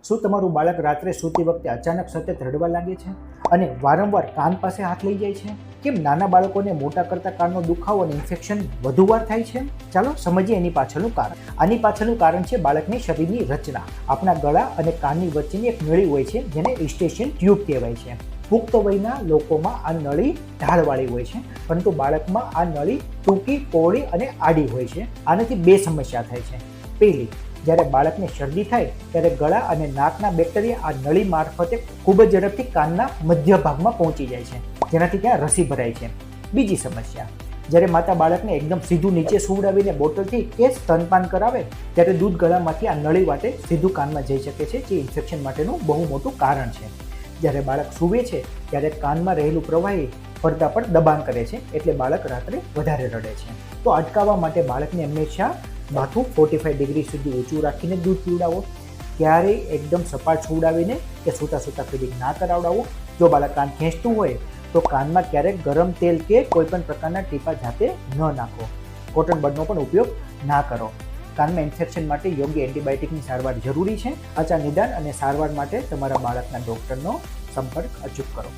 શું તમારું બાળક રાત્રે સૂતી વખતે અચાનક સતત રડવા લાગે છે અને વારંવાર કાન પાસે હાથ લઈ જાય છે? કેમ નાના બાળકોને મોટા કરતાં કાનનો દુખાવો અને ઇન્ફેક્શન વધુ વાર થાય છે? ચાલો સમજીએ એની પાછળનું કારણ. આની પાછળનું કારણ છે બાળકની શરીરની રચના. આપણા ગળા અને કાનની વચ્ચેની એક નળી હોય છે જેને ઇસ્ટેશિયન ટ્યુબ કહેવાય છે. પુખ્ત વયના લોકોમાં આ નળી ઢાળવાળી હોય છે, પરંતુ બાળકમાં આ નળી ટૂંકી, પહોળી અને આડી હોય છે. આનાથી બે સમસ્યા થાય છે. પહેલી, જ્યારે બાળકને શરદી થાય ત્યારે ગળા અને નાકના બેક્ટેરિયા આ નળી મારફતે ખૂબ જ ઝડપથી કાનના મધ્ય ભાગમાં પહોંચી જાય છે, જેનાથી ત્યાં રસી ભરાય છે. બીજી સમસ્યા, જ્યારે માતા બાળકને એકદમ સીધું નીચે સુવડાવીને બોટલથી કે સ્તનપાન કરાવે ત્યારે દૂધ ગળામાંથી આ નળી વાટે સીધું કાનમાં જઈ શકે છે, જે ઇન્ફેક્શન માટેનું બહુ મોટું કારણ છે. જ્યારે બાળક સૂવે છે ત્યારે કાનમાં રહેલું પ્રવાહી પડદા પર દબાણ કરે છે, એટલે બાળક રાત્રે વધારે રડે છે. તો અટકાવવા માટે બાળકને હંમેશા માથું 45 ડિગ્રી સુધી ઊંચું રાખીને દૂધ પીવડાવો. ક્યારેય એકદમ સપાટ સુવડાવીને કે સૂતા સૂતા ફીડિંગ ના કરાવડાવો. જો બાળક કાન ખેંચતું હોય તો કાનમાં ક્યારેક ગરમ તેલ કે કોઈપણ પ્રકારના ટીપા જાતે ન નાખો. કોટન બડનો પણ ઉપયોગ ના કરો. કાનમાં ઇન્ફેક્શન માટે યોગ્ય એન્ટીબાયોટિકની સારવાર જરૂરી છે. અચા નિદાન અને સારવાર માટે તમારા બાળકના ડૉક્ટરનો સંપર્ક અચૂક કરો.